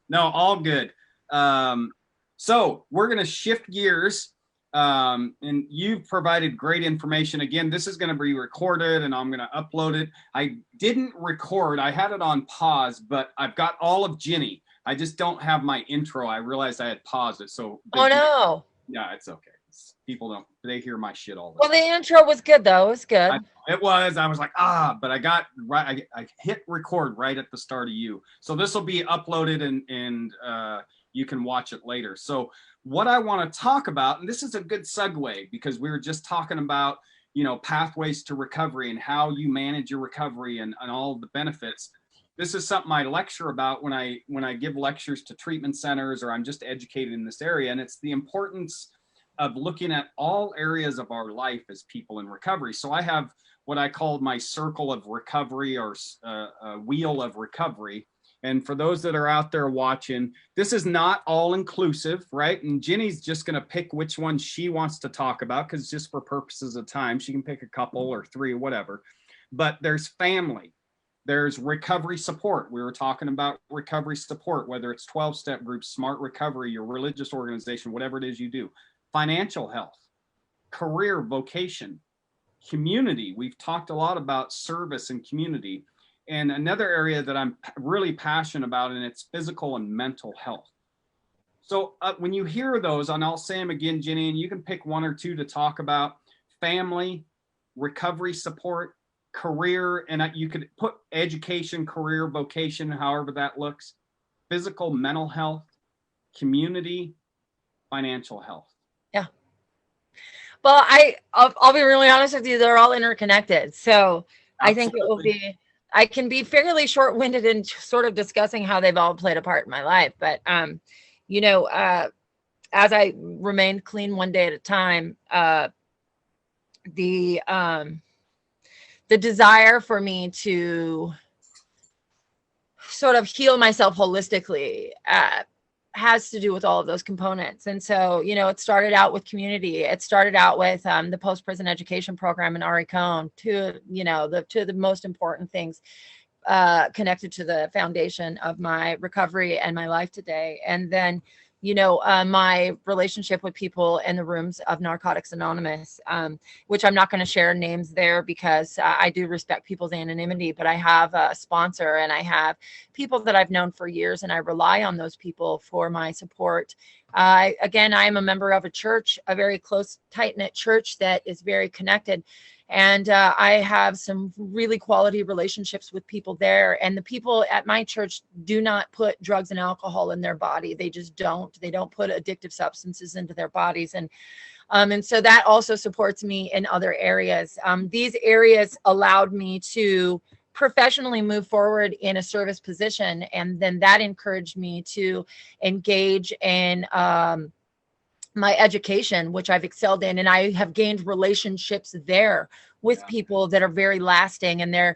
A: No, all good. So we're going to shift gears, and you've provided great information. Again, this is going to be recorded, and I'm going to upload it. I didn't record. I had it on pause, but I've got all of Ginny. I just don't have my intro. I realized I had paused it. So
B: no.
A: Yeah, it's okay. People they hear my shit all the
B: time. Well, the intro was good though. It was good.
A: I was like, but I got right. I hit record right at the start of you. So this will be uploaded and you can watch it later. So what I want to talk about, and this is a good segue, because we were just talking about, pathways to recovery and how you manage your recovery and all of the benefits. This is something I lecture about when I give lectures to treatment centers, or I'm just educated in this area. And it's the importance of looking at all areas of our life as people in recovery. So I have what I call my circle of recovery, or a wheel of recovery. And for those that are out there watching, this is not all inclusive, right? And Ginny's just going to pick which one she wants to talk about, because just for purposes of time, she can pick a couple or three or whatever. But there's family. There's recovery support. We were talking about recovery support, whether it's 12-step groups, smart recovery, your religious organization, whatever it is you do. Financial health, career, vocation, community. We've talked a lot about service and community. And another area that I'm really passionate about, and it's physical and mental health. So when you hear those, and I'll say them again, Ginny, and you can pick one or two to talk about: family, recovery support, career, and you could put education, career, vocation, however that looks, physical, mental health, community, financial health.
B: Yeah. Well, I'll be really honest with you. They're all interconnected. So absolutely. I think it will be I can be fairly short-winded in sort of discussing how they've all played a part in my life. But, you know, as I remained clean one day at a time, the desire for me to sort of heal myself holistically has to do with all of those components. And so, you know, it started out with community. It started out with the post-prison education program in Ari Cohn, you know, the most important things connected to the foundation of my recovery and my life today. And then, you know, my relationship with people in the rooms of Narcotics Anonymous, which I'm not going to share names there because I do respect people's anonymity, but I have a sponsor and I have people that I've known for years, and I rely on those people for my support. Again, I am a member of a church, a very close, tight-knit church that is very connected. And I have some really quality relationships with people there. And the people at my church do not put drugs and alcohol in their body. They just don't. They don't put addictive substances into their bodies. And so that also supports me in other areas. These areas allowed me to professionally move forward in a service position. And then that encouraged me to engage in my education, which I've excelled in, and I have gained relationships there with people that are very lasting, and they're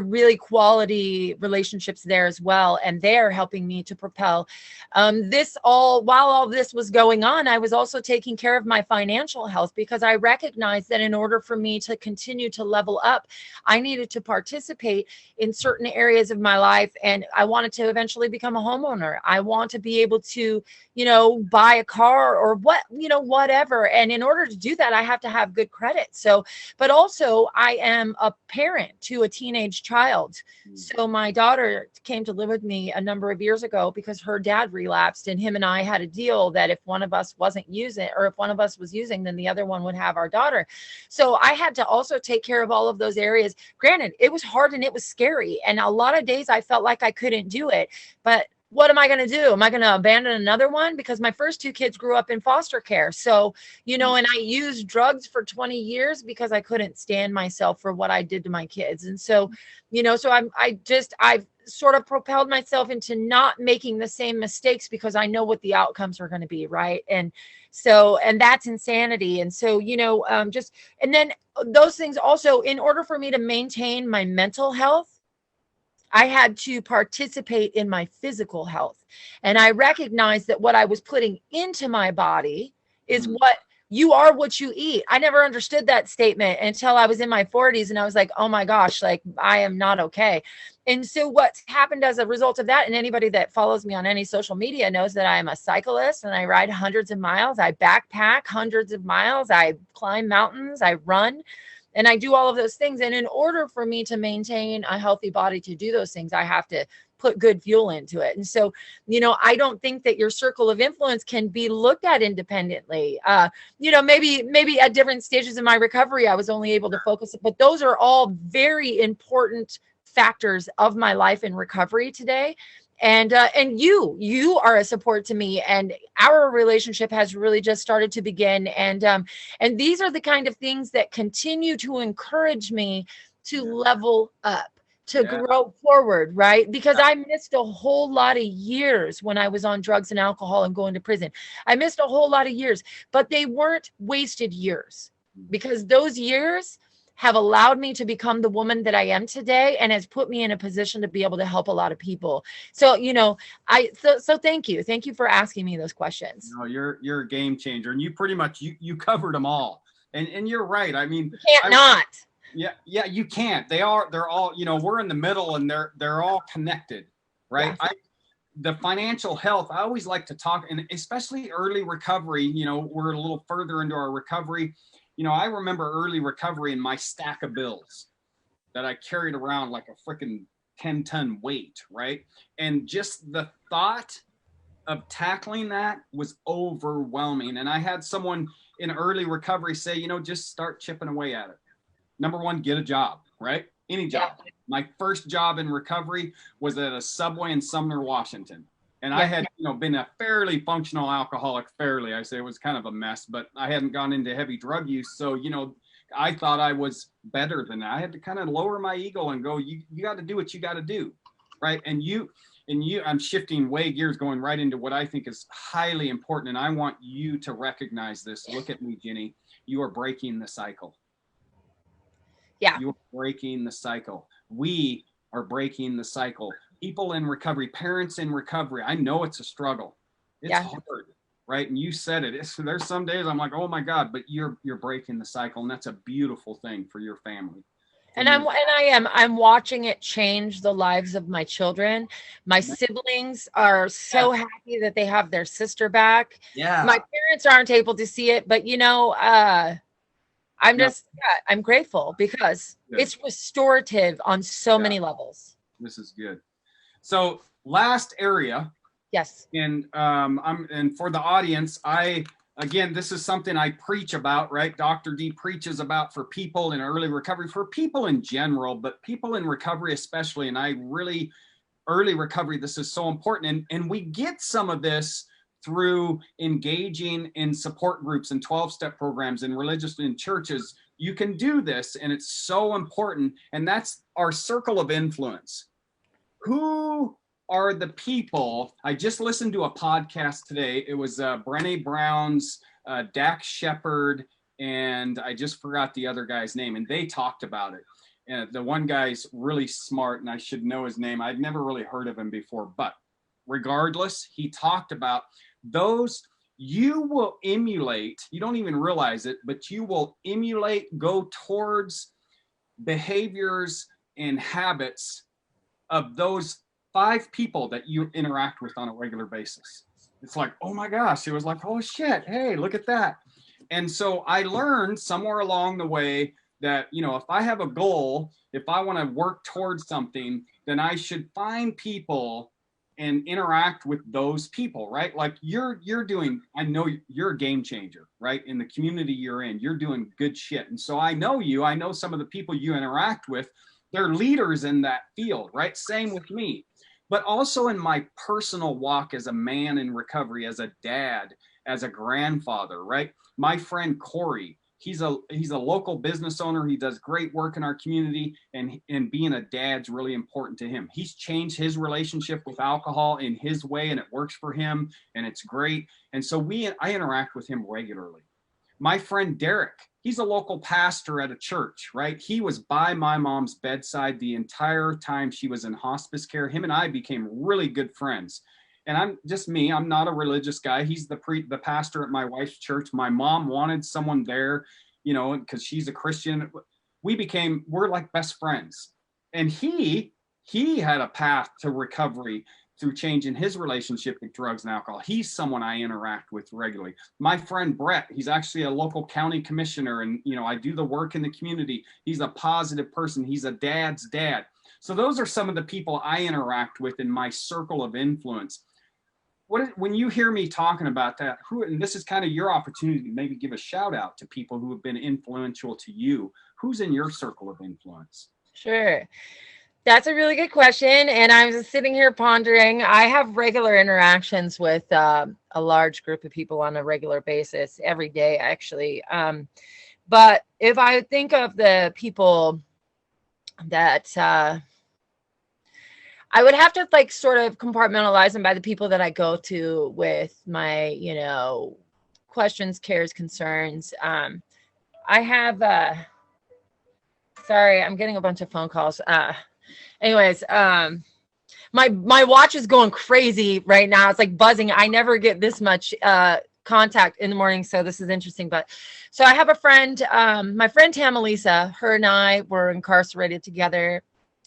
B: really quality relationships there as well. And they're helping me to propel while all this was going on. I was also taking care of my financial health because I recognized that in order for me to continue to level up, I needed to participate in certain areas of my life. And I wanted to eventually become a homeowner. I want to be able to, you know, buy a car or whatever. And in order to do that, I have to have good credit. So, but also I am a parent to a teenage child. So my daughter came to live with me a number of years ago because her dad relapsed, and him and I had a deal that if one of us wasn't using, or if one of us was using, then the other one would have our daughter. So I had to also take care of all of those areas. Granted, it was hard and it was scary. And a lot of days I felt like I couldn't do it, but what am I going to do? Am I going to abandon another one? Because my first two kids grew up in foster care. So, you know, and I used drugs for 20 years because I couldn't stand myself for what I did to my kids. And so, you know, so I've sort of propelled myself into not making the same mistakes because I know what the outcomes are going to be. Right. And so, and that's insanity. And so, you know, and then those things also, in order for me to maintain my mental health, I had to participate in my physical health. And I recognized that what I was putting into my body is what you are, what you eat. I never understood that statement until I was in my 40s. And I was like, oh my gosh, like I am not okay. And so what's happened as a result of that, and anybody that follows me on any social media knows that I am a cyclist and I ride hundreds of miles. I backpack hundreds of miles. I climb mountains. I run. And I do all of those things. And in order for me to maintain a healthy body to do those things, I have to put good fuel into it. And so, you know, I don't think that your circle of influence can be looked at independently. You know, maybe at different stages of my recovery, I was only able to focus, but those are all very important factors of my life in recovery today. And you are a support to me, and our relationship has really just started to begin. And these are the kind of things that continue to encourage me to level up, to grow forward, right? Because I missed a whole lot of years when I was on drugs and alcohol and going to prison. I missed a whole lot of years, but they weren't wasted years, because those years have allowed me to become the woman that I am today, and has put me in a position to be able to help a lot of people. So, you know, so thank you. Thank you for asking me those questions.
A: No, you're a game changer, and you pretty much, you covered them all. And you're right. I mean,
B: you can't not.
A: Yeah, you can't. They're all, you know, we're in the middle, and they're all connected, right? Yeah. The financial health, I always like to talk, and especially early recovery, you know, we're a little further into our recovery. You know, I remember early recovery and my stack of bills that I carried around like a freaking 10-ton weight, right? And just the thought of tackling that was overwhelming. And I had someone in early recovery say, you know, just start chipping away at it. Number one, get a job, right? Any job. Yeah. My first job in recovery was at a Subway in Sumner, Washington. And I had, you know, been a fairly functional alcoholic, I say it was kind of a mess, but I hadn't gone into heavy drug use. So, you know, I thought I was better than that. I had to kind of lower my ego and go, you got to do what you got to do, right? And I'm shifting way gears, going right into what I think is highly important. And I want you to recognize this. Look at me, Ginny. You are breaking the cycle.
B: Yeah.
A: You are breaking the cycle. We are breaking the cycle. People in recovery, parents in recovery. I know it's a struggle. It's hard, right? And you said it. There's some days I'm like, oh my God, but you're breaking the cycle, and that's a beautiful thing for your family.
B: And I'm watching it change the lives of my children. My siblings are so happy that they have their sister back.
A: Yeah.
B: My parents aren't able to see it, but I'm grateful because it's restorative on so many levels.
A: This is good. So last area.
B: Yes.
A: And and for the audience, again, this is something I preach about, right? Dr. D preaches about for people in early recovery, for people in general, but people in recovery especially. And early recovery, this is so important. And we get some of this through engaging in support groups and 12-step programs and religious in churches. You can do this, and it's so important. And that's our circle of influence. Who are the people? I just listened to a podcast today. It was Brené Brown's, Dax Shepard, and I just forgot the other guy's name, and they talked about it. And the one guy's really smart, and I should know his name. I'd never really heard of him before, but regardless, he talked about those you will emulate. You don't even realize it, but you will emulate, go towards behaviors and habits of those 5 people that you interact with on a regular basis. It's like, oh my gosh, it was like, oh shit, hey, look at that. And so I learned somewhere along the way that, if I have a goal, if I want to work towards something, then I should find people and interact with those people, right? Like you're doing, I know you're a game changer, right? In the community you're in, you're doing good shit. And so I know some of the people you interact with, they're leaders in that field, right? Same with me. But also in my personal walk as a man in recovery, as a dad, as a grandfather, right? My friend Corey, he's a local business owner. He does great work in our community, and being a dad's really important to him. He's changed his relationship with alcohol in his way, and it works for him, and it's great. And so I interact with him regularly. My friend Derek, he's a local pastor at a church, right? He was by my mom's bedside the entire time she was in hospice care. Him and I became really good friends. And I'm just me. I'm not a religious guy. He's the pastor at my wife's church. My mom wanted someone there, because she's a Christian. We're like best friends. And he had a path to recovery through changing his relationship with drugs and alcohol. He's someone I interact with regularly. My friend Brett, he's actually a local county commissioner, and I do the work in the community. He's a positive person. He's a dad's dad. So those are some of the people I interact with in my circle of influence. When you hear me talking about that, and this is kind of your opportunity to maybe give a shout out to people who have been influential to you. Who's in your circle of influence?
B: Sure. That's a really good question. And I'm just sitting here pondering. I have regular interactions with a large group of people on a regular basis every day, actually. But if I think of the people that I would have to sort of compartmentalize them by the people that I go to with my, questions, cares, concerns. I have, sorry, I'm getting a bunch of phone calls. Anyways, my watch is going crazy right now. It's like buzzing. I never get this much contact in the morning, so this is interesting. But so I have a friend, my friend Tamalisa. Her and I were incarcerated together.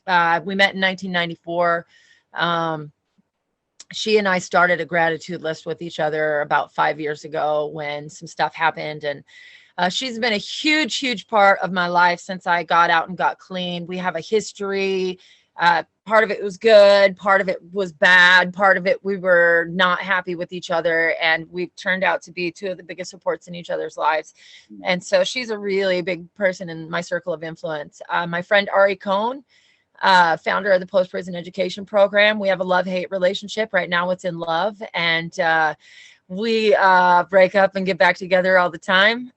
B: We met in 1994. She and I started a gratitude list with each other about 5 years ago when some stuff happened, and she's been a huge part of my life since I got out and got clean. We have a history. Part of it was good. Part of it was bad. Part of it, we were not happy with each other. And we've turned out to be 2 of the biggest supports in each other's lives. And so she's a really big person in my circle of influence. My friend Ari Cohn, founder of the Post-Prison Education Program. We have a love-hate relationship. Right now it's in love. And we break up and get back together all the time.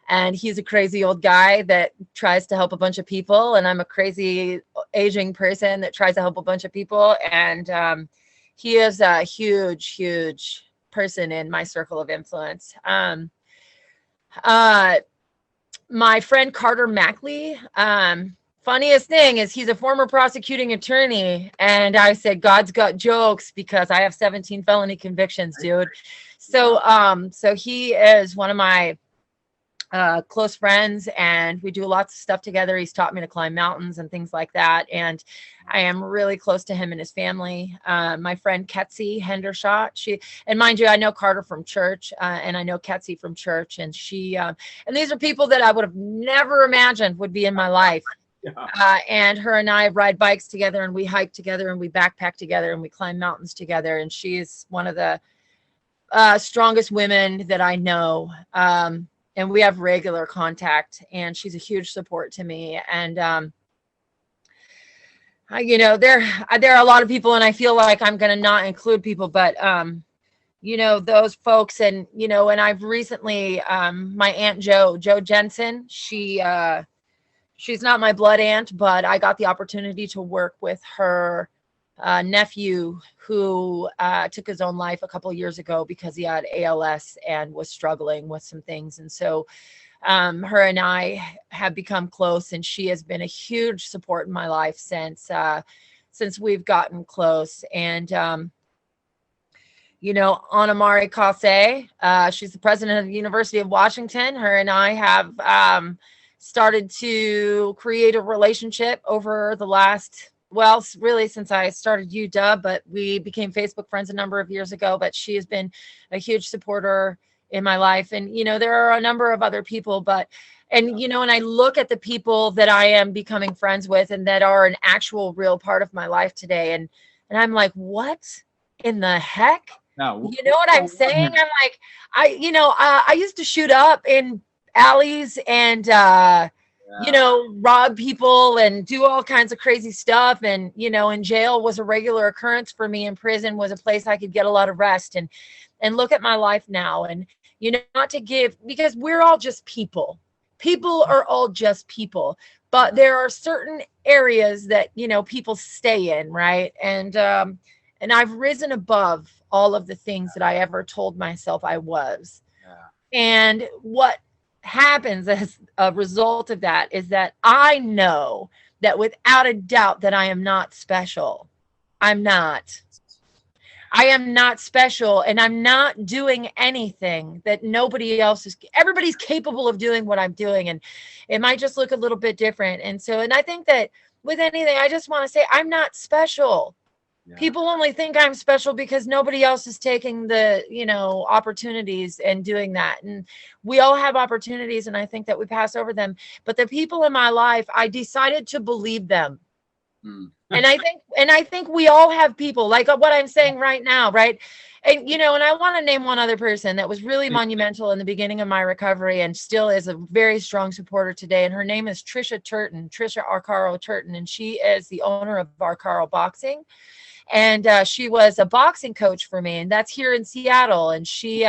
B: And he's a crazy old guy that tries to help a bunch of people, and I'm a crazy aging person that tries to help a bunch of people. And he is a huge person in my circle of influence. My friend Carter Mackley, funniest thing is he's a former prosecuting attorney, and I said, God's got jokes because I have 17 felony convictions, dude. So he is one of my close friends, and we do lots of stuff together. He's taught me to climb mountains and things like that, and I am really close to him and his family. My friend Ketsi Hendershot, and mind you, I know Carter from church, and I know Ketsi from church, and and these are people that I would have never imagined would be in my life. Yeah. And her and I ride bikes together, and we hike together, and we backpack together, and we climb mountains together, and she's one of the strongest women that I know. And we have regular contact, and she's a huge support to me. And, there are a lot of people, and I feel like I'm going to not include people, but, those folks, and I've recently, my Aunt Joe Jensen, she's not my blood aunt, but I got the opportunity to work with her nephew who took his own life a couple of years ago because he had ALS and was struggling with some things. And so her and I have become close, and she has been a huge support in my life since we've gotten close. And Anna Mari Kase, she's the president of the University of Washington. Her and I have started to create a relationship over the last, well, really since I started UW, but we became Facebook friends a number of years ago. But she has been a huge supporter in my life. And, there are a number of other people, and I look at the people that I am becoming friends with and that are an actual real part of my life today. And I'm like, what in the heck? No. You know what I'm saying? I'm like, I used to shoot up in alleys and, rob people and do all kinds of crazy stuff. And, in jail was a regular occurrence for me. In prison was a place I could get a lot of rest, and look at my life now. And, not to give, because we're all just people. People are all just people, but there are certain areas that, people stay in. Right. And I've risen above all of the things that I ever told myself I was. Yeah. And what happens as a result of that is that I know that without a doubt that I am not special. I'm not. I am not special, and I'm not doing anything that nobody else is. Everybody's capable of doing what I'm doing, and it might just look a little bit different. And I think that with anything, I just want to say I'm not special. Yeah. People only think I'm special because nobody else is taking the, opportunities and doing that. And we all have opportunities, and I think that we pass over them. But the people in my life, I decided to believe them. And I think we all have people like what I'm saying right now, right? And and I want to name one other person that was really monumental in the beginning of my recovery and still is a very strong supporter today. And her name is Trisha Arcaro Turton, and she is the owner of Arcaro Boxing. And she was a boxing coach for me, and that's here in Seattle. And she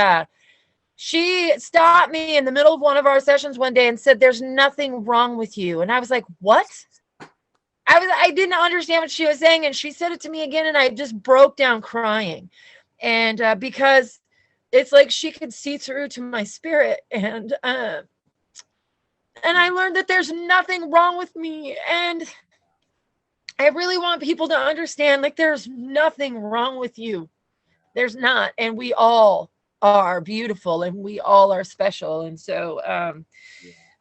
B: stopped me in the middle of one of our sessions one day and said, "There's nothing wrong with you." And I was like, "What?" I didn't understand what she was saying. And she said it to me again, and I just broke down crying. And because it's like she could see through to my spirit. And I learned that there's nothing wrong with me. And I really want people to understand, like, there's nothing wrong with you. There's not. And we all are beautiful, and we all are special. And so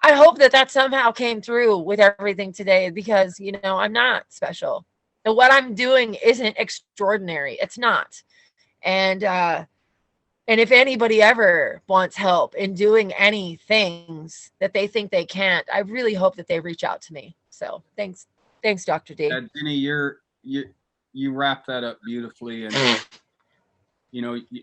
B: I hope that somehow came through with everything today, because, I'm not special. And what I'm doing isn't extraordinary. It's not. And if anybody ever wants help in doing any things that they think they can't, I really hope that they reach out to me. So thanks, Dr. D.
A: Ginny, you wrap that up beautifully. And,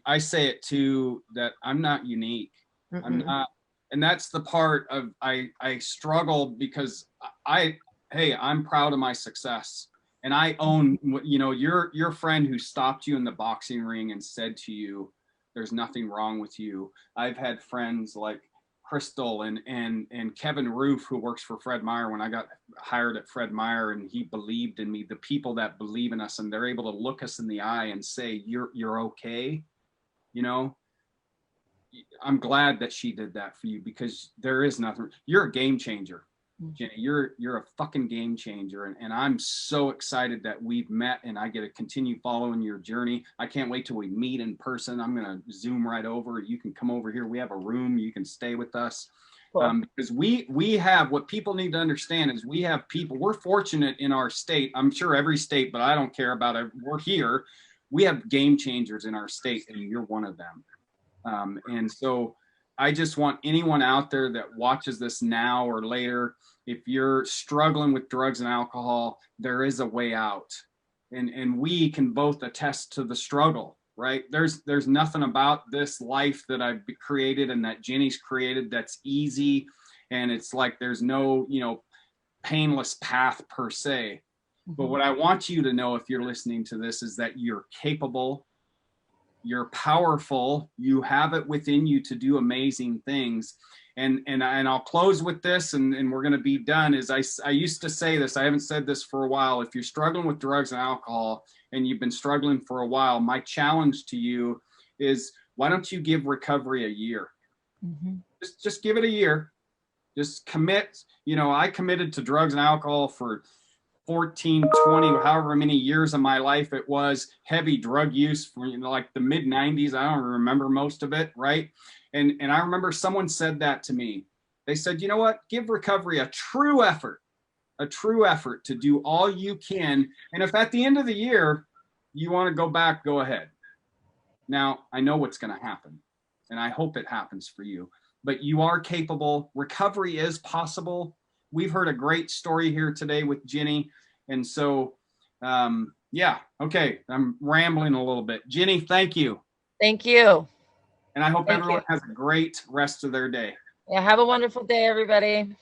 A: I say it too, that I'm not unique. Mm-mm. I'm not. And that's the part of, I struggle because I'm proud of my success. And I own, your friend who stopped you in the boxing ring and said to you, "There's nothing wrong with you." I've had friends like Crystal and Kevin Roof, who works for Fred Meyer when I got hired at Fred Meyer, and he believed in me, the people that believe in us and they're able to look us in the eye and say, you're okay. You know, I'm glad that she did that for you, because there is nothing. You're a game changer, Ginny. You're a fucking game changer. And I'm so excited that we've met and I get to continue following your journey. I can't wait till we meet in person. I'm going to Zoom right over. You can come over here. We have a room. You can stay with us. Cool. Because we have, what people need to understand is we have people, we're fortunate in our state. I'm sure every state, but I don't care about it. We're here. We have game changers in our state, and you're one of them. And so I just want anyone out there that watches this now or later, if you're struggling with drugs and alcohol, there is a way out. And we can both attest to the struggle, right? There's nothing about this life that I've created and that Ginny's created that's easy. And it's like there's no, painless path per se. But what I want you to know, if you're listening to this, is that you're capable. You're powerful. You have it within you to do amazing things. And I'll close with this, and we're going to be done. Is I used to say this, I haven't said this for a while. If you're struggling with drugs and alcohol and you've been struggling for a while, my challenge to you is, why don't you give recovery a year? Just give it a year. Just commit. I committed to drugs and alcohol for 14, 20, however many years of my life it was, heavy drug use for like the mid 90s. I don't remember most of it, right? And I remember someone said that to me. They said, you know what? Give recovery a true effort to do all you can. And if at the end of the year you want to go back, go ahead. Now, I know what's going to happen, and I hope it happens for you, but you are capable. Recovery is possible. We've heard a great story here today with Ginny. And so, yeah, okay. I'm rambling a little bit. Ginny, thank you.
B: Thank you.
A: And I hope everyone has a great rest of their day.
B: Yeah, have a wonderful day, everybody.